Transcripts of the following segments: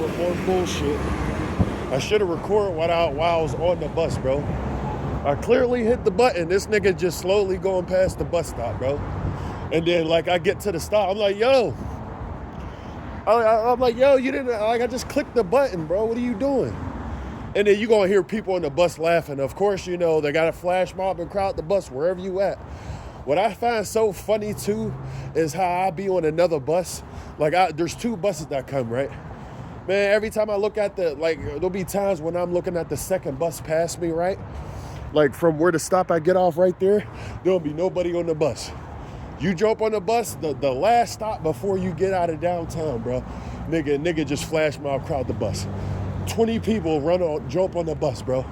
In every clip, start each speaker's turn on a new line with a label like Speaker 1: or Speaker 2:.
Speaker 1: with more bullshit. I should have recorded while I was on the bus, bro. I clearly hit the button. This nigga just slowly going past the bus stop, bro. And then, like, I get to the stop. I'm like, yo. I'm like, yo, you didn't, like, I just clicked the button, bro. What are you doing? And then you gonna hear people on the bus laughing. Of course, you know, they got a flash mob and crowd the bus wherever you at. What I find so funny, too, is how I be on another bus. Like, there's 2 buses that come, right? Man, every time I look at there'll be times when I'm looking at the second bus past me, right? Like, from where the stop I get off right there, there'll be nobody on the bus. You jump on the bus, the last stop before you get out of downtown, bro. Nigga just flash mob crowd the bus. 20 people jump on the bus, bro.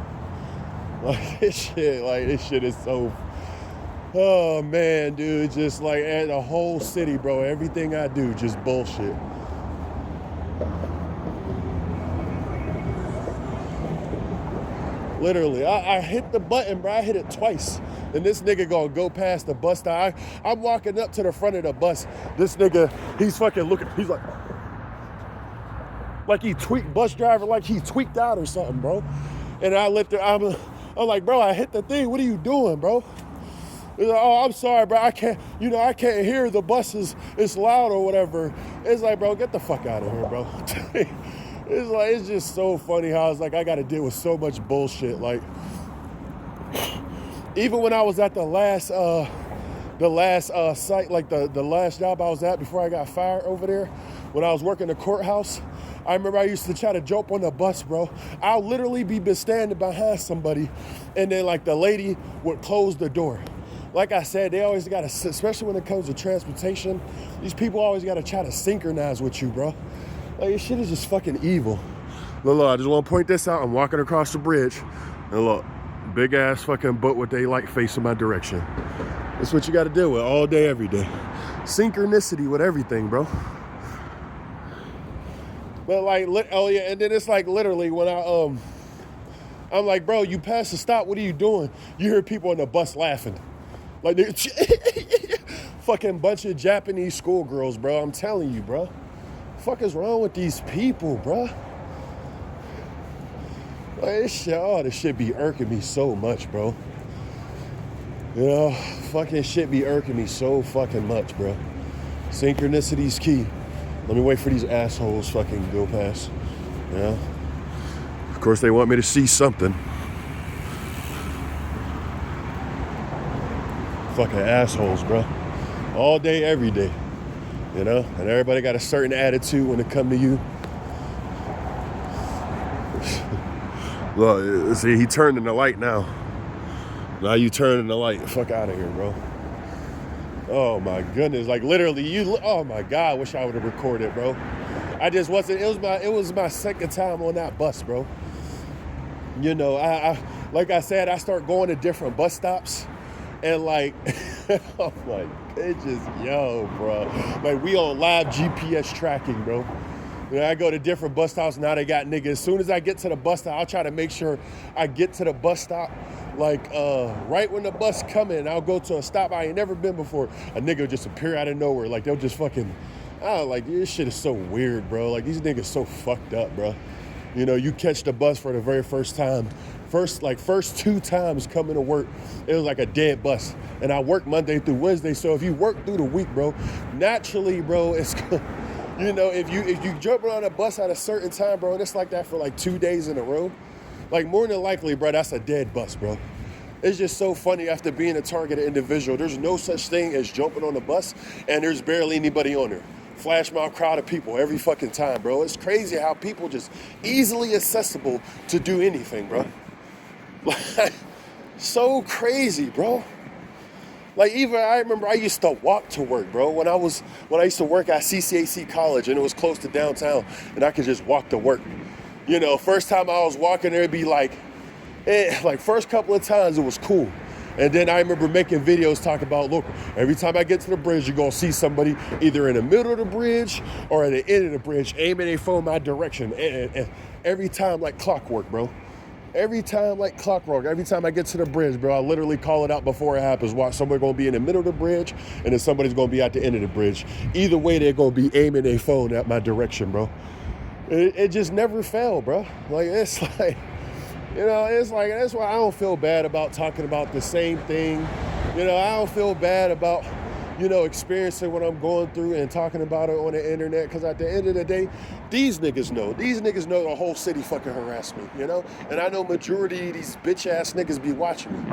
Speaker 1: Like, this shit is so, oh man, dude, just like at the whole city, bro. Everything I do, just bullshit. Literally, I hit the button, bro. I hit it twice. And this nigga gonna go past the bus stop. I'm walking up to the front of the bus. This nigga, he's fucking looking, he's like he tweaked, bus driver, like he tweaked out or something, bro. And I'm like, bro, I hit the thing. What are you doing, bro? He's like, oh, I'm sorry, bro. I can't hear the buses. It's loud or whatever. It's like, bro, get the fuck out of here, bro. It's just so funny how it's like I got to deal with so much bullshit. Like, even when I was at the last site, like the last job I was at before I got fired over there, when I was working the courthouse, I remember I used to try to jump on the bus, bro. I'll literally be standing behind somebody, and then like the lady would close the door. Like I said, they always got to, especially when it comes to transportation, these people always got to try to synchronize with you, bro. Like, this shit is just fucking evil. Look, I just want to point this out. I'm walking across the bridge, and look, big ass fucking boat with they light facing my direction. That's what you got to deal with all day, every day. Synchronicity with everything, bro. But like, oh yeah, and then it's like literally when I'm like, bro, you passed the stop. What are you doing? You hear people on the bus laughing, like they fucking bunch of Japanese schoolgirls, bro. I'm telling you, bro. Fuck is wrong with these people, bro? Like, this shit be irking me so much, bro. You know, fucking shit be irking me so fucking much, bro. Synchronicity's key. Let me wait for these assholes fucking go past. Yeah. Of course, they want me to see something. Fucking assholes, bro. All day, every day. You know? And everybody got a certain attitude when it come to you. Look, see, he turned in the light now. Now you turning the light. Fuck out of here, bro. Oh my goodness. Like literally oh my God, I wish I would have recorded, bro. I just wasn't, it was my second time on that bus, bro. You know, I like I said, I start going to different bus stops and like, I'm like, it just, yo, bro. Like we on live GPS tracking, bro. When I go to different bus stops, now they got niggas. As soon as I get to the bus stop, I'll try to make sure I get to the bus stop, like right when the bus coming. I'll go to a stop I ain't never been before. A nigga will just appear out of nowhere. Like they'll just fucking, like this shit is so weird, bro. Like these niggas so fucked up, bro. You know, you catch the bus for the very first time. First 2 times coming to work, it was like a dead bus. And I work Monday through Wednesday. So if you work through the week, bro, naturally, bro, it's you know, if you jump on a bus at a certain time, bro, and it's like that for like 2 days in a row, like more than likely, bro, that's a dead bus, bro. It's just so funny after being a targeted individual. There's no such thing as jumping on a bus and there's barely anybody on there. Flash mob crowd of people every fucking time, bro. It's crazy how people just easily accessible to do anything, bro. Like, so crazy, bro. Like even I remember I used to walk to work, bro. When I used to work at CCAC College and it was close to downtown and I could just walk to work. You know, first time I was walking there, it'd be like first couple of times it was cool. And then I remember making videos talking about, look, every time I get to the bridge, you're going to see somebody either in the middle of the bridge or at the end of the bridge aiming their phone my direction. And every time like clockwork, bro. Every time like clockwork. Every time I get to the bridge, bro, I literally call it out before it happens. Watch, somebody's going to be in the middle of the bridge and then somebody's going to be at the end of the bridge. Either way, they're going to be aiming their phone at my direction, bro. It just never failed, bro. Like, it's like, it's like, that's why I don't feel bad about talking about the same thing. I don't feel bad about, experiencing what I'm going through and talking about it on the internet, because at the end of the day, these niggas know the whole city fucking harassed me, and I know majority of these bitch ass niggas be watching me,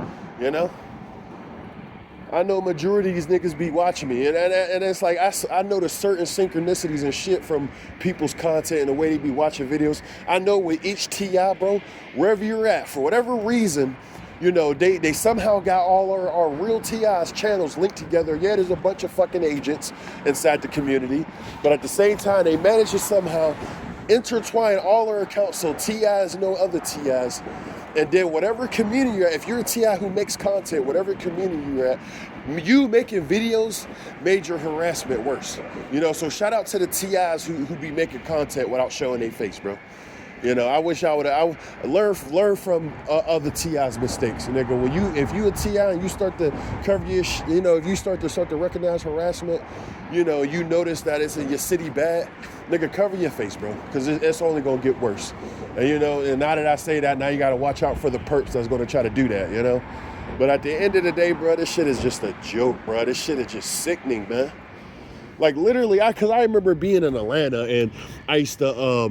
Speaker 1: I know majority of these niggas be watching me, and it's like, I know the certain synchronicities and shit from people's content and the way they be watching videos. I know with each TI, bro, wherever you're at, for whatever reason, they somehow got all our real TI's channels linked together. Yeah, there's a bunch of fucking agents inside the community, but at the same time, they manage to somehow intertwine all our accounts so TIs know other TIs. And then whatever community you're at, if you're a TI who makes content, whatever community you're at, you making videos made your harassment worse. So shout out to the TIs who be making content without showing their face, bro. I wish I would learn from other TI's mistakes, nigga. If you a TI and you start to cover your, if you start to recognize harassment, you notice that it's in your city bad, nigga, cover your face, bro, because it's only gonna get worse. And and now that I say that, now you gotta watch out for the perps that's gonna try to do that, But at the end of the day, bro, this shit is just a joke, bro. This shit is just sickening, man. Like, literally, because I remember being in Atlanta, and I used to,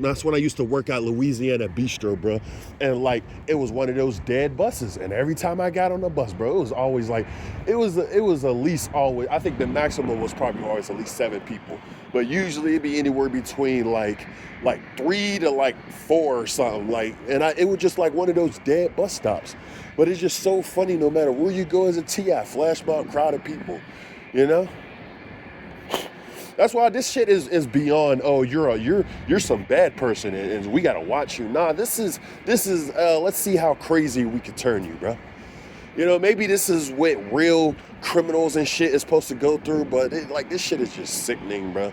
Speaker 1: that's when I used to work at Louisiana Bistro, bro. And, like, it was one of those dead buses. And every time I got on the bus, bro, it was always like, it was at least always, I think the maximum was probably always at least 7 people. But usually it'd be anywhere between, like 3 to, 4 or something. And it was just like one of those dead bus stops. But it's just so funny, no matter where you go as a TI, flash mob, crowd of people, That's why this shit is beyond, oh, you're some bad person and we gotta watch you. Nah, this is let's see how crazy we can turn you, bro. Maybe this is what real criminals and shit is supposed to go through, but this shit is just sickening, bro.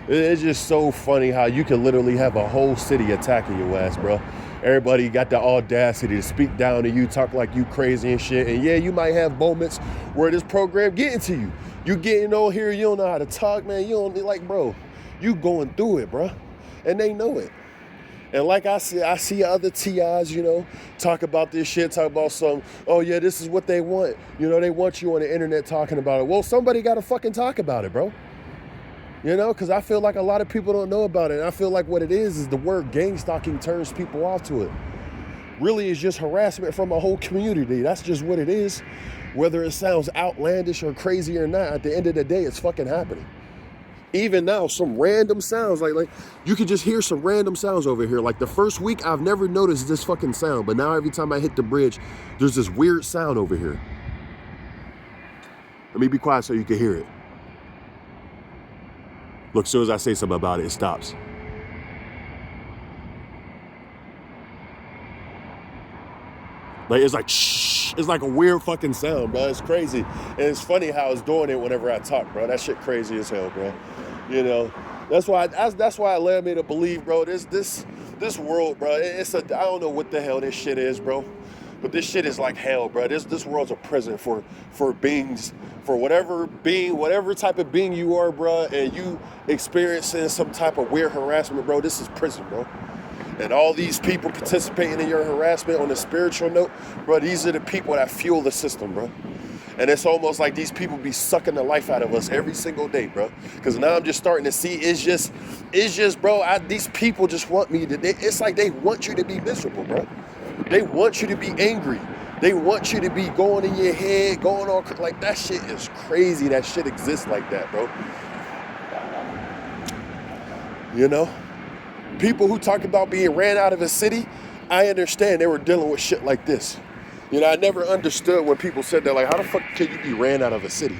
Speaker 1: It's just so funny how you can literally have a whole city attacking your ass, bro. Everybody got the audacity to speak down to you, talk like you crazy and shit. And yeah, you might have moments where this program getting to you. You getting on here, you don't know how to talk, man. You don't, bro, you going through it, bro. And they know it. And like I see other TIs, talk about this shit, talk about some, oh yeah, this is what they want. They want you on the internet talking about it. Well, somebody got to fucking talk about it, bro. Because I feel like a lot of people don't know about it. And I feel like what it is the word gang stalking turns people off to it. Really, it's just harassment from a whole community. That's just what it is. Whether it sounds outlandish or crazy or not, at the end of the day, it's fucking happening. Even now, some random sounds, like you could just hear some random sounds over here. Like the first week, I've never noticed this fucking sound. But now every time I hit the bridge, there's this weird sound over here. Let me be quiet so you can hear it. Look, as soon as I say something about it, it stops. It's like, shh. It's like a weird fucking sound, bro. It's crazy. And it's funny how it's doing it whenever I talk, bro. That shit crazy as hell, bro. That's why it led me to believe, bro, this world, bro, I don't know what the hell this shit is, bro. But this shit is like hell, bro. This world's a prison for beings, for whatever type of being you are, bro, and you experiencing some type of weird harassment, bro. This is prison, bro. And all these people participating in your harassment on a spiritual note, bro, these are the people that fuel the system, bro. And it's almost like these people be sucking the life out of us every single day, bro. Because now I'm just starting to see it's just, bro, these people just want me to, it's like they want you to be miserable, bro. They want you to be angry. They want you to be going in your head, going on, like that shit is crazy. That shit exists like that, bro. People who talk about being ran out of a city, I understand they were dealing with shit like this. I never understood when people said that, like, how the fuck can you be ran out of a city?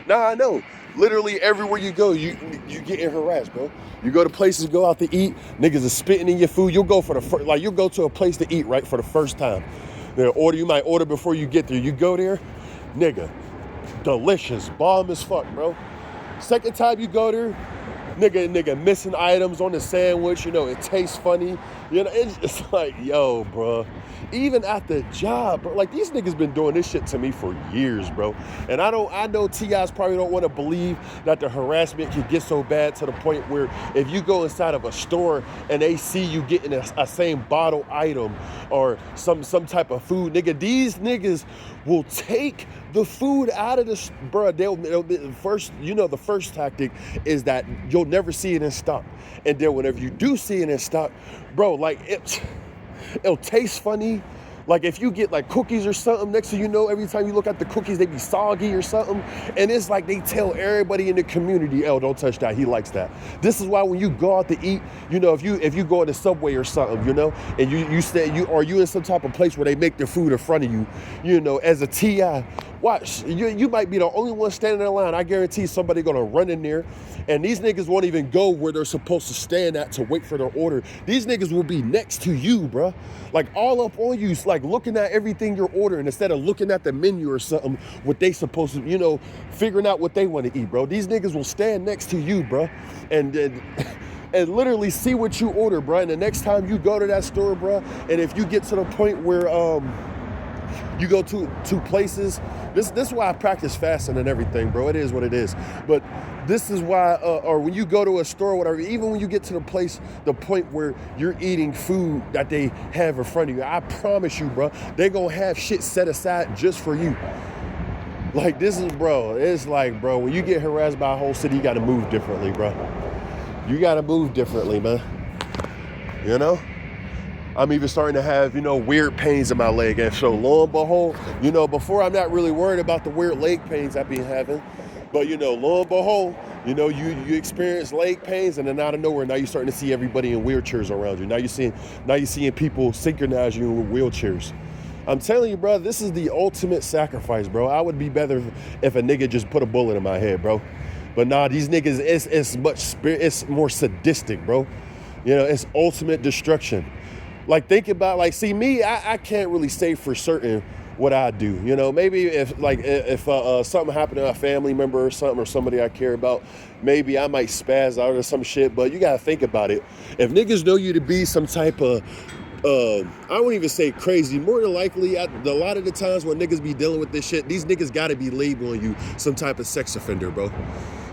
Speaker 1: Now I know, literally everywhere you go, you getting harassed, bro. You go to places, go out to eat, niggas are spitting in your food. You'll go you'll go to a place to eat, right, for the first time. You might order before you get there. You go there, nigga, delicious, bomb as fuck, bro. Second time you go there, nigga missing items on the sandwich, you know, it tastes funny. You know, it's just like, yo, bro. Even at the job, bro, like these niggas been doing this shit to me for years, bro. And I know TIs probably don't want to believe that the harassment can get so bad to the point where if you go inside of a store and they see you getting a same bottle item or some type of food, nigga, these niggas will take the food out of the, bro. They'll first, you know, the first tactic is that you'll never see it in stock. And then whenever you do see it in stock, bro, like it'll taste funny. Like if you get like cookies or something, next thing you know, every time you look at the cookies, they be soggy or something. And it's like they tell everybody in the community, oh, don't touch that. He likes that. This is why when you go out to eat, you know, if you go to Subway or something, you know, and you in some type of place where they make their food in front of you, you know, as a TI, watch, you might be the only one standing in line. I guarantee somebody gonna run in there, and these niggas won't even go where they're supposed to stand at to wait for their order. These niggas will be next to you, bro. Like all up on you, like looking at everything you're ordering instead of looking at the menu or something, what they supposed to, you know, figuring out what they want to eat, bro. These niggas will stand next to you, bro, and literally see what you order, bro. And the next time you go to that store, bro, and if you get to the point where you go to places, this is why I practice fasting and everything, bro. It is what it is. But this is why, or when you go to a store or whatever, even when you get to the point where you're eating food that they have in front of you, I promise you, bro, they gonna have shit set aside just for you. Like this is, bro, it's like, bro, when you get harassed by a whole city, you gotta move differently, bro. You gotta move differently, man. You know? I'm even starting to have, you know, weird pains in my leg. And so lo and behold, you know, before I'm not really worried about the weird leg pains I've been having. But, you know, lo and behold, you know, you experience leg pains, and then out of nowhere, now you're starting to see everybody in wheelchairs around you. Now you're seeing people synchronize you with wheelchairs. I'm telling you, bro, this is the ultimate sacrifice, bro. I would be better if a nigga just put a bullet in my head, bro. But nah, these niggas, it's more sadistic, bro. You know, it's ultimate destruction. Like, think about, like, see, me, I can't really say for certain what I do. You know, maybe if something happened to a family member or something, or somebody I care about, maybe I might spaz out or some shit. But you got to think about it. If niggas know you to be some type of, I won't even say crazy, more than likely, a lot of the times when niggas be dealing with this shit, these niggas got to be labeling you some type of sex offender, bro.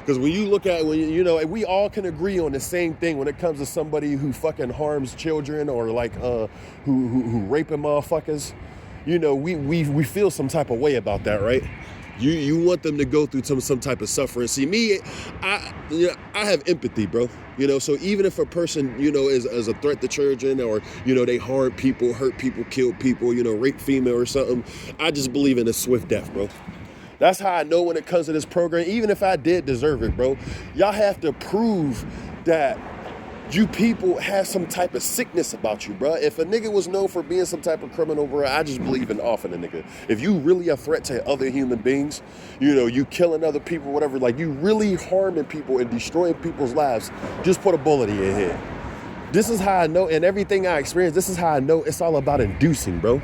Speaker 1: Because when you look at, you know, we all can agree on the same thing when it comes to somebody who fucking harms children or like who raping motherfuckers. You know, we feel some type of way about that, right? You want them to go through some type of suffering. See, me, I have empathy, bro. You know, so even if a person, you know, is a threat to children, or, you know, they harm people, hurt people, kill people, you know, rape female or something, I just believe in a swift death, bro. That's how I know when it comes to this program, even if I did deserve it, bro, y'all have to prove that you people have some type of sickness about you, bro. If a nigga was known for being some type of criminal, bro, I just believe in offing a nigga. If you really a threat to other human beings, you know, you killing other people, whatever, like you really harming people and destroying people's lives, just put a bullet in your head. This is how I know, and everything I experience, this is how I know it's all about inducing, bro.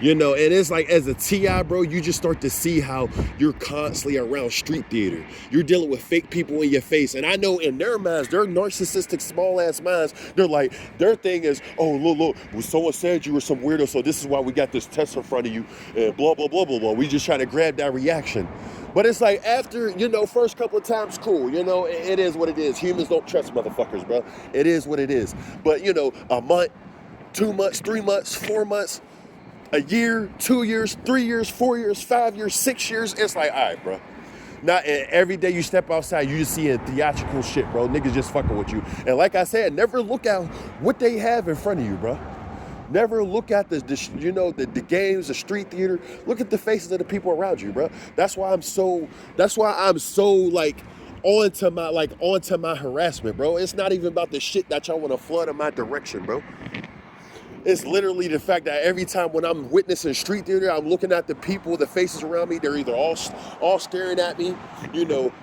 Speaker 1: You know, and it's like, as a TI, bro, you just start to see how you're constantly around street theater. You're dealing with fake people in your face. And I know in their minds, their narcissistic, small-ass minds, they're like, their thing is, oh, look, well, someone said you were some weirdo, so this is why we got this test in front of you, and blah, blah, blah, blah, blah. We just trying to grab that reaction. But it's like, after, you know, first couple of times, cool. You know, it is what it is. Humans don't trust motherfuckers, bro. It is what it is. But, you know, a month, 2 months, 3 months, 4 months, a year, 2 years, 3 years, 4 years, 5 years, 6 years, it's like, all right, bro. Not every day you step outside, you just see a theatrical shit, bro. Niggas just fucking with you. And like I said, never look at what they have in front of you, bro. Never look at the games, the street theater. Look at the faces of the people around you, bro. That's why I'm so like onto my harassment, bro. It's not even about the shit that y'all want to flood in my direction, bro. It's literally the fact that every time when I'm witnessing street theater, I'm looking at the people, the faces around me. They're either all staring at me,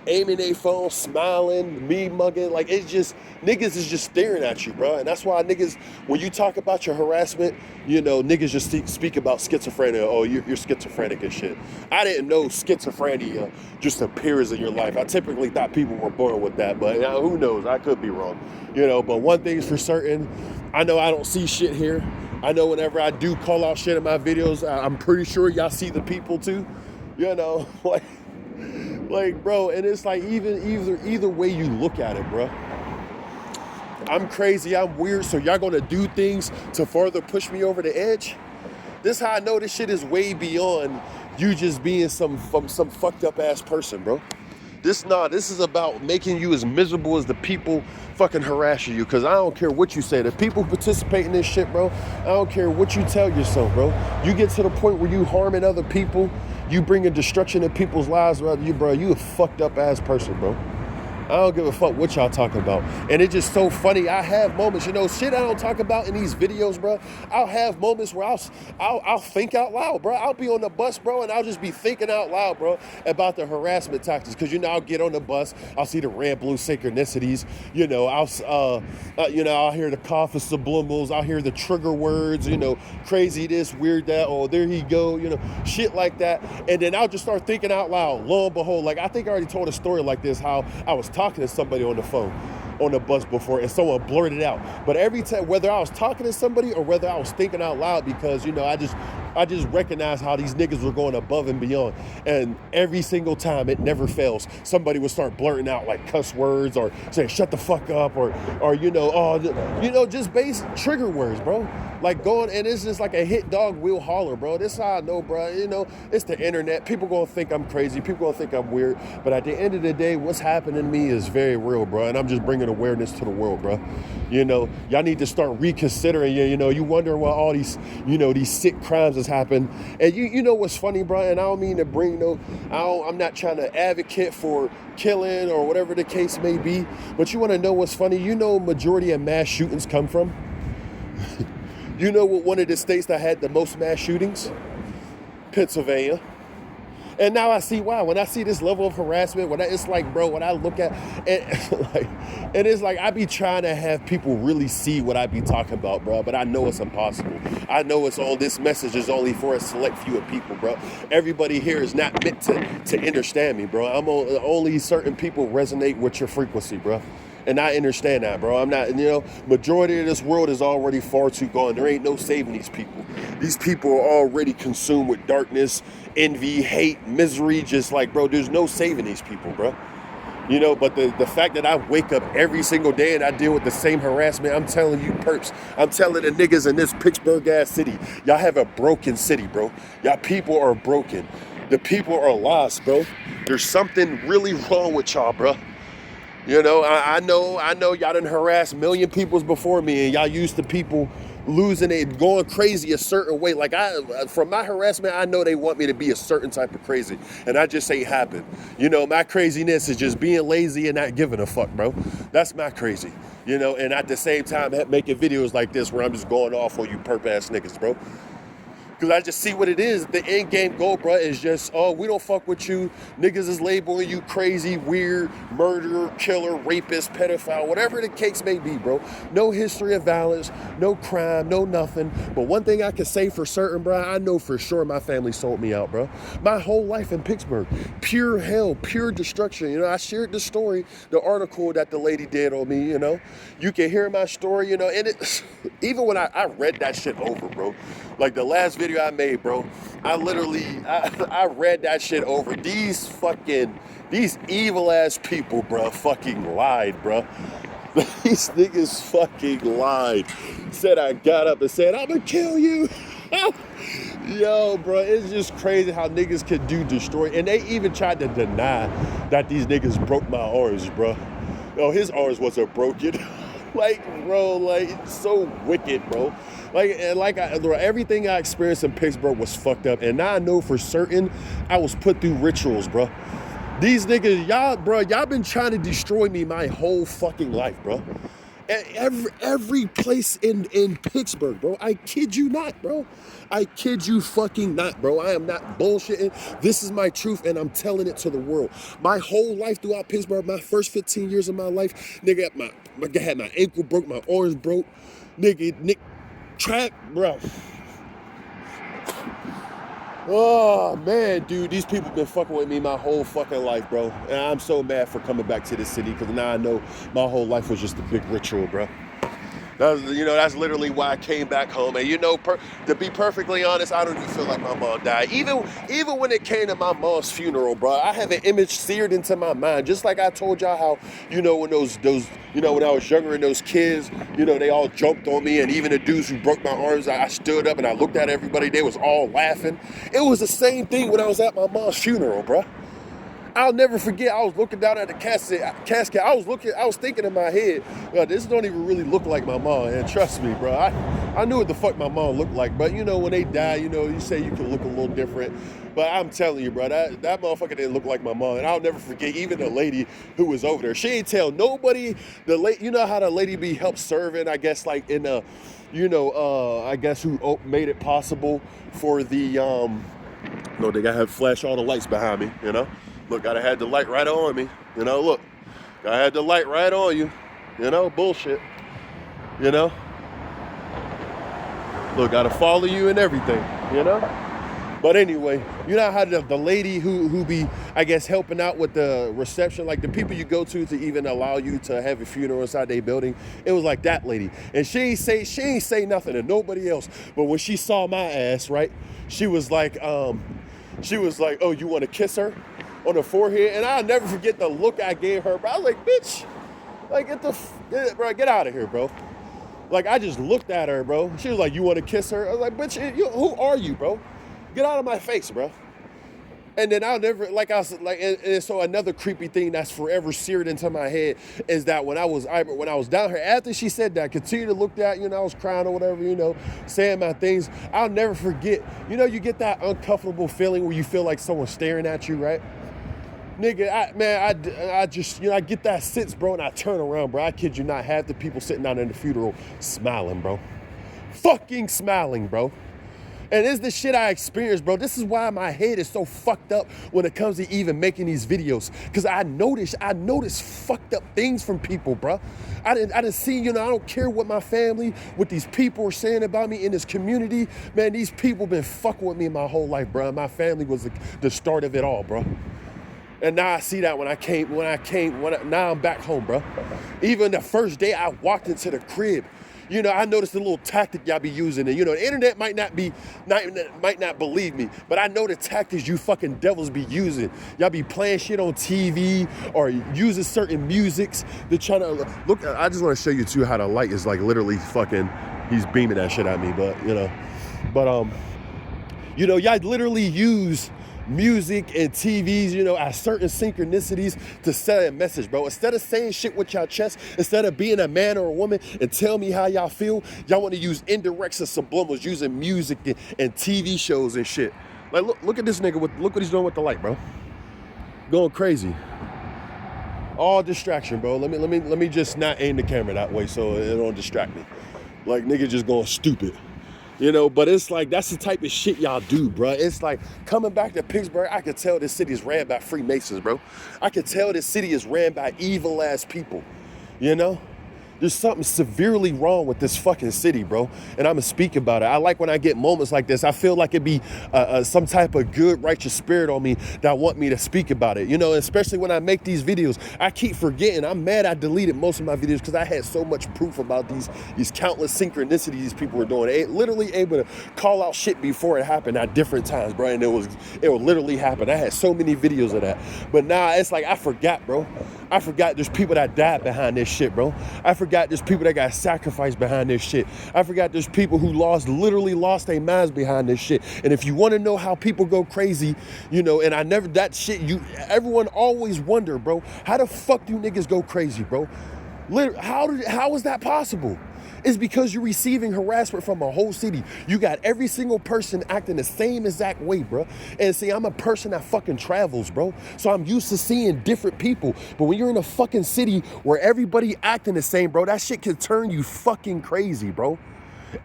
Speaker 1: aiming their phone, smiling, me mugging. Like, it's just, niggas is just staring at you, bro. And that's why niggas, when you talk about your harassment, niggas just speak about schizophrenia. Oh, you're schizophrenic and shit. I didn't know schizophrenia just appears in your life. I typically thought people were born with that, but who knows? I could be wrong. But one thing's for certain, I know I don't see shit here. I know whenever I do call out shit in my videos, I'm pretty sure y'all see the people too. Like, bro, and it's like either way you look at it, bro. I'm crazy, I'm weird, so y'all gonna do things to further push me over the edge? This how I know this shit is way beyond you just being some fucked up ass person, bro. This is about making you as miserable as the people fucking harassing you. Cause I don't care what you say. The people participate in this shit, bro. I don't care what you tell yourself, bro. You get to the point where you harming other people, you bringing destruction in people's lives, bro. You a fucked up ass person, bro. I don't give a fuck what y'all talking about. And it's just so funny. I have moments, shit I don't talk about in these videos, bro. I'll have moments where I'll think out loud, bro. I'll be on the bus, bro, and I'll just be thinking out loud, bro, about the harassment tactics. Because, I'll get on the bus, I'll see the red, blue synchronicities, I'll hear the cough of subliminals, I'll hear the trigger words, crazy this, weird that, oh, there he go, shit like that. And then I'll just start thinking out loud. Lo and behold, like, I think I already told a story like this, how I was talking to somebody on the phone on the bus before and someone blurted out. But every time, whether I was talking to somebody or whether I was thinking out loud, because I just recognized how these niggas were going above and beyond. And every single time, it never fails. Somebody would start blurting out like cuss words or saying shut the fuck up or just basic trigger words, bro. Like going, and it's just like a hit dog will holler, bro. This is how I know, bro. It's the internet. People gonna think I'm crazy. People gonna think I'm weird. But at the end of the day, what's happening to me is very real, bro. And I'm just bringing awareness to the world, bro. Y'all need to start reconsidering. You wonder why all these, these sick crimes has happened. And you know what's funny, bro? And I don't mean to bring I'm not trying to advocate for killing or whatever the case may be. But you want to know what's funny? Majority of mass shootings come from. You know what one of the states that had the most mass shootings? Pennsylvania. And now I see why. When I see this level of harassment, it's like, bro, when I look at it, and it's like I be trying to have people really see what I be talking about, bro. But I know it's impossible. I know this message is only for a select few of people, bro. Everybody here is not meant to understand me, bro. Only certain people resonate with your frequency, bro. And I understand that, bro. I'm not, majority of this world is already far too gone. There ain't no saving these people. These people are already consumed with darkness, envy, hate, misery. Just like, bro, there's no saving these people, bro. But the fact that I wake up every single day and I deal with the same harassment, I'm telling you, perps, I'm telling the niggas in this Pittsburgh ass city, y'all have a broken city, bro. Y'all people are broken. The people are lost, bro. There's something really wrong with y'all, bro. I know y'all done harassed a million peoples before me, and y'all used to people losing it, going crazy a certain way. Like from my harassment, I know they want me to be a certain type of crazy, and I just ain't happen. My craziness is just being lazy and not giving a fuck, bro. That's my crazy. And at the same time, making videos like this where I'm just going off on you perp ass niggas, bro. Because I just see what it is. The end game goal, bro, is just, we don't fuck with you. Niggas is labeling you crazy, weird, murderer, killer, rapist, pedophile, whatever the case may be, bro. No history of violence, no crime, no nothing. But one thing I can say for certain, bro, I know for sure my family sold me out, bro. My whole life in Pittsburgh, pure hell, pure destruction. I shared the story, the article that the lady did on me, You can hear my story, and it, even when I read that shit over, bro. Like the last video I made, bro, I read that shit over. These evil ass people, bro, fucking lied, bro. These niggas fucking lied. Said I got up and said, I'm gonna kill you. Yo, bro, it's just crazy how niggas can destroy. And they even tried to deny that these niggas broke my arms, bro. No, his arms wasn't broken. Bro, it's so wicked, bro. Everything I experienced in Pittsburgh was fucked up. And now I know for certain I was put through rituals, bro. These niggas, y'all been trying to destroy me my whole fucking life, bro. Every place in Pittsburgh, bro. I kid you not, bro. I kid you fucking not, bro. I am not bullshitting. This is my truth, and I'm telling it to the world. My whole life throughout Pittsburgh, my first 15 years of my life, nigga, I had my ankle broke, my arms broke, nigga, trap, bro. Oh, man, dude, these people been fucking with me my whole fucking life, bro. And I'm so mad for coming back to this city because now I know my whole life was just a big ritual, bro. That's literally why I came back home. And, to be perfectly honest, I don't even feel like my mom died. Even when it came to my mom's funeral, bro, I have an image seared into my mind. Just like I told y'all how, when when I was younger and those kids, they all jumped on me. And even the dudes who broke my arms, I stood up and I looked at everybody. They was all laughing. It was the same thing when I was at my mom's funeral, bro. I'll never forget, I was looking down at the casket. I was thinking in my head, this don't even really look like my mom. And trust me, bro, I knew what the fuck my mom looked like. But, when they die, you say you can look a little different. But I'm telling you, bro, that motherfucker didn't look like my mom. And I'll never forget, even the lady who was over there, she ain't tell nobody, you know how the lady be help serving, I guess, like in the, I guess who made it possible for the, they gotta have flash all the lights behind me, Look, gotta have the light right on me, look. Gotta have the light right on you, bullshit, Look, gotta follow you and everything, But anyway, you know how the lady who be, I guess, helping out with the reception, like the people you go to even allow you to have a funeral inside their building, it was like that lady. And she ain't say nothing to nobody else. But when she saw my ass, right, she was like, oh, you want to kiss her on the forehead? And I'll never forget the look I gave her, bro. I was like, bitch, like, get out of here, bro. Like, I just looked at her, bro. She was like, you want to kiss her? I was like, bitch, who are you, bro? Get out of my face, bro. And then I'll never, and so another creepy thing that's forever seared into my head is that when I was down here, after she said that, continue to look at, I was crying or whatever, saying my things, I'll never forget, you get that uncomfortable feeling where you feel like someone's staring at you, right? Nigga, I get that sense, bro, and I turn around, bro. I kid you not, half the people sitting down in the funeral smiling, bro. Fucking smiling, bro. And this is the shit I experienced, bro. This is why my head is so fucked up when it comes to even making these videos. Because I noticed fucked up things from people, bro. I didn't see, I don't care what my family, what these people are saying about me in this community. Man, these people been fucking with me my whole life, bro. My family was the start of it all, bro. And now I see that now I'm back home, bro. Even the first day I walked into the crib, I noticed the little tactic y'all be using. And, the internet might not believe me, but I know the tactics you fucking devils be using. Y'all be playing shit on TV or using certain musics. They're trying to, look, I just want to show you too how the light is like literally fucking, he's beaming that shit at me, but, y'all literally use music and TVs, at certain synchronicities to send a message, bro. Instead of saying shit with your chest, instead of being a man or a woman and tell me how y'all feel, y'all want to use indirects and subliminals using music and TV shows and shit. Like, look at this nigga, look what he's doing with the light, bro. Going crazy. All distraction, bro. Let me just not aim the camera that way so it don't distract me. Like, nigga just going stupid. But it's like, that's the type of shit y'all do, bro. It's like, coming back to Pittsburgh, I could tell this city is ran by Freemasons, bro. I could tell this city is ran by evil-ass people, There's something severely wrong with this fucking city, bro. And I'm going to speak about it. I like when I get moments like this. I feel like it'd be some type of good, righteous spirit on me that want me to speak about it. Especially when I make these videos. I keep forgetting. I'm mad I deleted most of my videos because I had so much proof about these countless synchronicities these people were doing. They literally able to call out shit before it happened at different times, bro. And it would literally happen. I had so many videos of that. But now it's like I forgot, bro. I forgot there's people that died behind this shit, bro. I forgot there's people that got sacrificed behind this shit. I forgot there's people who literally lost their minds behind this shit. And if you want to know how people go crazy, and everyone always wonder, bro, how the fuck do niggas go crazy, bro? How is that possible? It's because you're receiving harassment from a whole city. You got every single person acting the same exact way, bro. And see, I'm a person that fucking travels, bro. So I'm used to seeing different people. But when you're in a fucking city where everybody acting the same, bro, that shit can turn you fucking crazy, bro.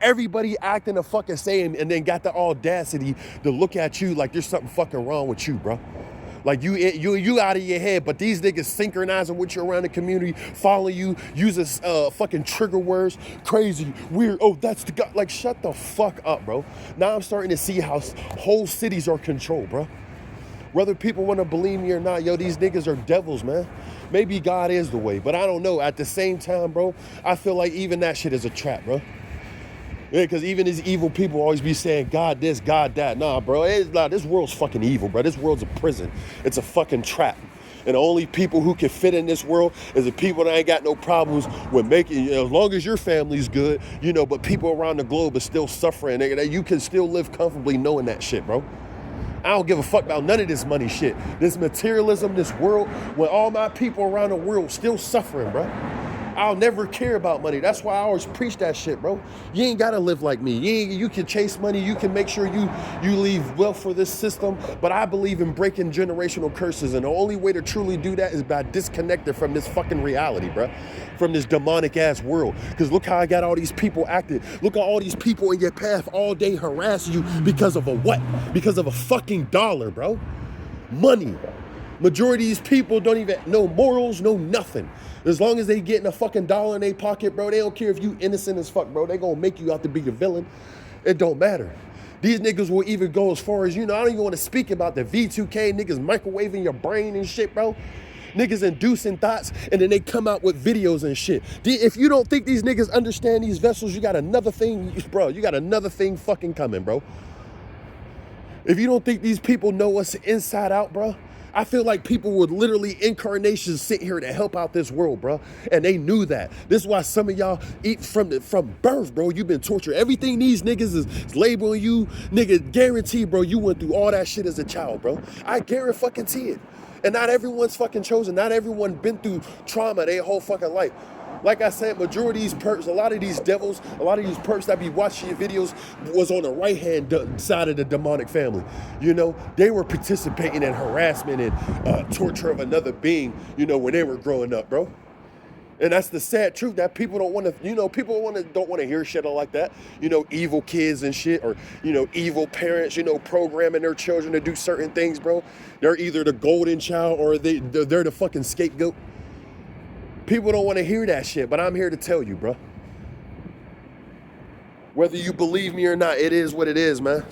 Speaker 1: Everybody acting the fucking same and then got the audacity to look at you like there's something fucking wrong with you, bro. Like you out of your head, but these niggas synchronizing with you around the community, following you, using fucking trigger words, crazy, weird, oh, that's the guy. Like, shut the fuck up, bro. Now I'm starting to see how whole cities are controlled, bro. Whether people want to believe me or not, yo, these niggas are devils, man. Maybe God is the way, but I don't know. At the same time, bro, I feel like even that shit is a trap, bro. Yeah, because even these evil people always be saying, God this, God that. Nah, bro, this world's fucking evil, bro. This world's a prison. It's a fucking trap. And the only people who can fit in this world is the people that ain't got no problems with making, as long as your family's good, but people around the globe are still suffering, nigga, that you can still live comfortably knowing that shit, bro. I don't give a fuck about none of this money shit. This materialism, this world, when all my people around the world still suffering, bro. I'll never care about money. That's why I always preach that shit, bro. You ain't gotta live like me. You can chase money. You can make sure you leave wealth for this system. But I believe in breaking generational curses. And the only way to truly do that is by disconnecting from this fucking reality, bro. From this demonic ass world. Because look how I got all these people acting. Look at all these people in your path all day harassing you because of a what? Because of a fucking dollar, bro. Money. Majority of these people don't even know morals, know nothing. As long as they getting a fucking dollar in their pocket, bro, they don't care if you innocent as fuck, bro. They gonna make you out to be the villain. It don't matter. These niggas will even go as far as, I don't even want to speak about the V2K, niggas microwaving your brain and shit, bro. Niggas inducing thoughts, and then they come out with videos and shit. If you don't think these niggas understand these vessels, you got another thing, bro. You got another thing fucking coming, bro. If you don't think these people know us inside out, bro, I feel like people would literally incarnations sit here to help out this world, bro. And they knew that. This is why some of y'all eat from birth, bro. You've been tortured. Everything these niggas is labeling you, nigga, guarantee, bro, you went through all that shit as a child, bro. I guarantee it. And not everyone's fucking chosen. Not everyone been through trauma their whole fucking life. Like I said, majority of these perps, a lot of these devils, a lot of these perps that be watching your videos was on the right-hand side of the demonic family. They were participating in harassment and torture of another being, when they were growing up, bro. And that's the sad truth that people don't want to, people don't want to hear shit like that. Evil kids and shit, or, evil parents, programming their children to do certain things, bro. They're either the golden child or they're the fucking scapegoat. People don't want to hear that shit, but I'm here to tell you, bro. Whether you believe me or not, it is what it is, man.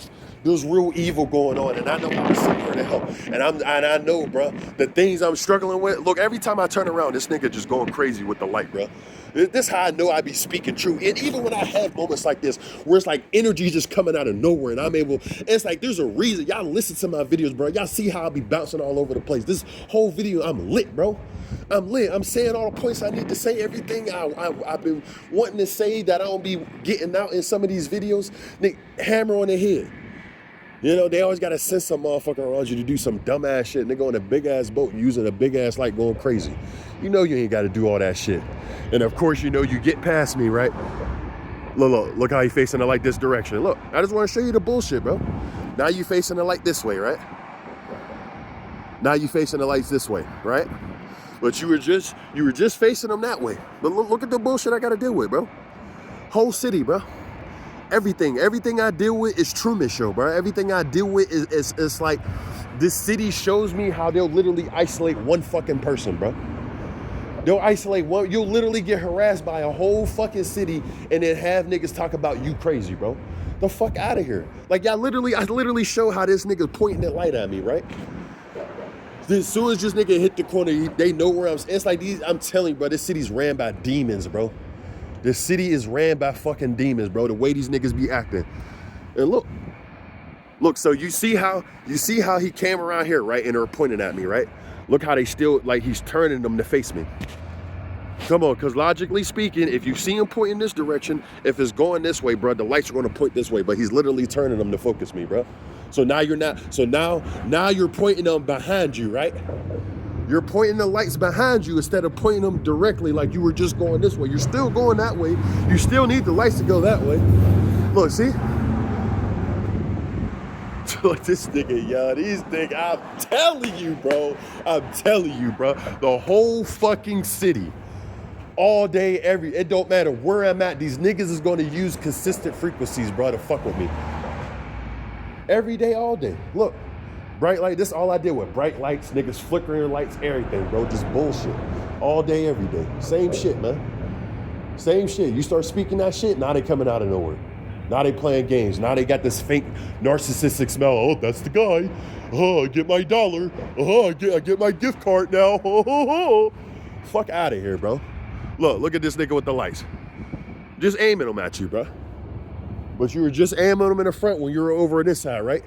Speaker 1: There's real evil going on, and I know I'm sitting here to help. And I know, bro, the things I'm struggling with. Look, every time I turn around, this nigga just going crazy with the light, bro. This how I know I be speaking true. And even when I have moments like this, where it's like energy just coming out of nowhere, and I'm able, it's like there's a reason. Y'all listen to my videos, bro. Y'all see how I be bouncing all over the place. This whole video, I'm lit, bro. I'm lit. I'm saying all the points I need to say, everything I've been wanting to say that I don't be getting out in some of these videos. Nick, hammer on the head. They always got to send some motherfucker around you to do some dumbass shit. And they go in a big-ass boat using a big-ass light going crazy. You ain't got to do all that shit. And, of course, you get past me, right? Look how you facing the light this direction. Look, I just want to show you the bullshit, bro. Now you facing the light this way, right? Now you facing the lights this way, right? But you were just facing them that way. But look at the bullshit I got to deal with, bro. Whole city, bro. Everything I deal with is Truman Show, bro. Everything I deal with is like, this city shows me how they'll literally isolate one fucking person, bro. They'll isolate one. You'll literally get harassed by a whole fucking city and then have niggas talk about you crazy, bro. The fuck out of here. Like, I literally show how this nigga pointing that light at me, right? As soon as this nigga hit the corner, they know where it's like I'm telling you, bro, this city's ran by demons, bro. This city is ran by fucking demons, bro. The way these niggas be acting. And look, so you see how he came around here, right? And they're pointing at me, right? Look how they still, like, he's turning them to face me. Come on, because logically speaking, if you see him pointing this direction, if it's going this way, bro, the lights are going to point this way, but he's literally turning them to focus me, bro. So now you're not, now you're pointing them behind you, right? You're pointing the lights behind you instead of pointing them directly like you were just going this way. You're still going that way. You still need the lights to go that way. Look, see? Look, this nigga, yo, these niggas, I'm telling you, bro. The whole fucking city, all day, it don't matter where I'm at, these niggas is gonna use consistent frequencies, bro, to fuck with me. Every day, all day. Look, bright light, this all I did with bright lights, niggas flickering lights, everything, bro, just bullshit. All day, every day. Same shit, man. Same shit. You start speaking that shit, now they coming out of nowhere. Now they playing games. Now they got this fake narcissistic smell. Oh, that's the guy. Oh, I get my dollar. Oh, I get my gift card now. Oh. Fuck out of here, bro. Look at this nigga with the lights. Just aiming them at you, bro. But you were just aiming them in the front when you were over on this side, right?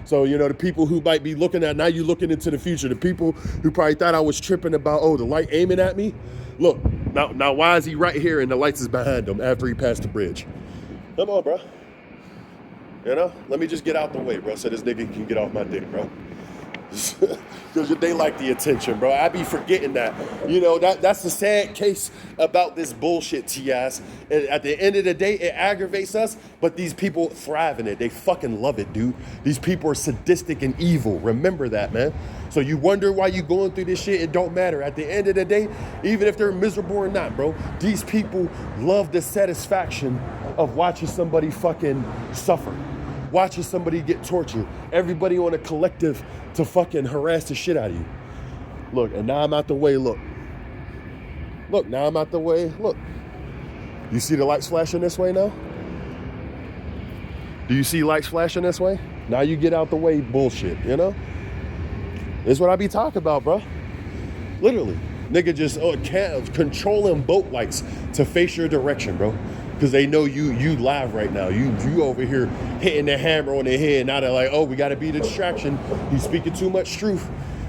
Speaker 1: So, you know, the people who might be looking at, now you looking into the future, the people who probably thought I was tripping about, oh, the light aiming at me. Look, now why is he right here and the lights is behind him after he passed the bridge? Come on, bro. You know, let me just get out the way, bro, so this nigga can get off my dick, bro. Because they like the attention, bro. I be forgetting that. You know, that's the sad case about this bullshit, TS. At the end of the day, it aggravates us, but these people thrive in it. They fucking love it, dude. These people are sadistic and evil. Remember that, man. So you wonder why you going through this shit, it don't matter. At the end of the day, even if they're miserable or not, bro, these people love the satisfaction of watching somebody fucking suffer. Watching somebody get tortured. Everybody on a collective to fucking harass the shit out of you. Look, and now I'm out the way, look. Look, now I'm out the way, look. You see the lights flashing this way now? Do you see lights flashing this way? Now you get out the way, bullshit, you know? This is what I be talking about, bro. Literally. Nigga just controlling boat lights to face your direction, bro. Because they know you live right now. You over here hitting the hammer on their head. Now they're like, oh, we got to be the distraction. He's speaking too much truth.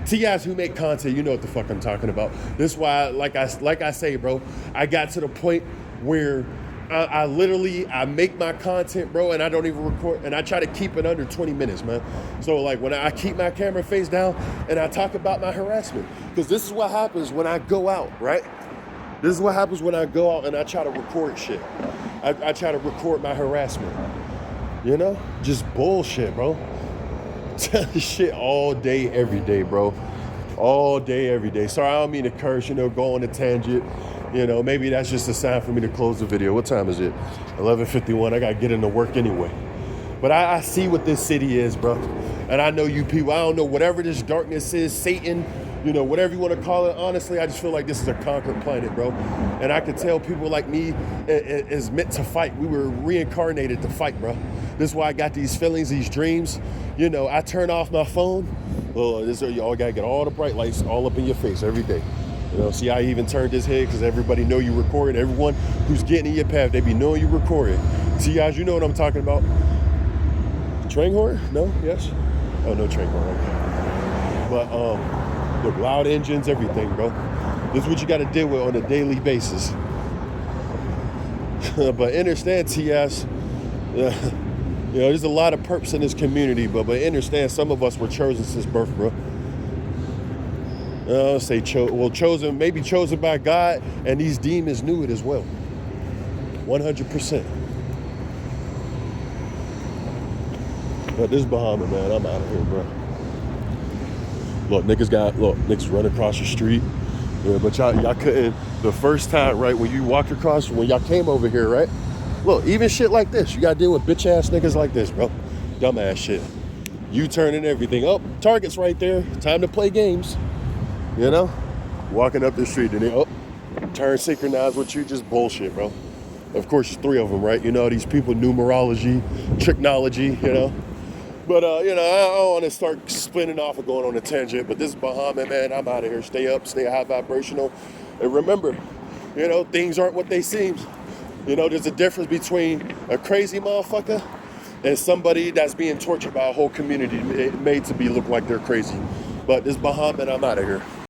Speaker 1: To you guys who make content, you know what the fuck I'm talking about. This is why, like I say, bro, I got to the point where I literally make my content, bro, and I don't even record, and I try to keep it under 20 minutes, man. So like when I keep my camera face down and I talk about my harassment, because this is what happens when I go out, right? This is what happens when I go out and I try to record shit. I try to record my harassment. You know? Just bullshit, bro. Shit all day, every day, bro. All day, every day. Sorry, I don't mean to curse, you know, go on a tangent. You know, maybe that's just a sign for me to close the video. What time is it? 11:51. I got to get into work anyway. But I see what this city is, bro. And I know you people, I don't know, whatever this darkness is, Satan, you know, whatever you want to call it, honestly, I just feel like this is a conquered planet, bro. And I can tell people like me is meant to fight. We were reincarnated to fight, bro. This is why I got these feelings, these dreams. You know, I turn off my phone. Well, y'all got to get all the bright lights all up in your face every day. You know, see, I even turned this head because everybody know you recording. Everyone who's getting in your path, they be knowing you recording. See, guys, you know what I'm talking about. Train horn? No? Yes? Oh, no train horn. Okay. But, look, loud engines, everything, bro. This is what you got to deal with on a daily basis. But understand, TS, you know, there's a lot of perps in this community, but understand some of us were chosen since birth, bro. Chosen, maybe chosen by God, and these demons knew it as well. 100%. But this Bahama, man, I'm out of here, bro. Look, niggas run across the street. Yeah, but y'all couldn't, the first time, right, when you walked across, when y'all came over here, right? Look, even shit like this, you gotta deal with bitch ass niggas like this, bro. Dumbass shit. U-turning everything. Oh, target's right there. Time to play games. You know? Walking up the street and they, turn synchronized with you, just bullshit, bro. Of course, there's three of them, right? You know, these people, numerology, tricknology, you know? But, you know, I don't want to start spinning off and going on a tangent, but this is Bahama, man. I'm out of here. Stay up, stay high vibrational. And remember, you know, things aren't what they seem. You know, there's a difference between a crazy motherfucker and somebody that's being tortured by a whole community made to be look like they're crazy. But this Bahama, man, I'm out of here.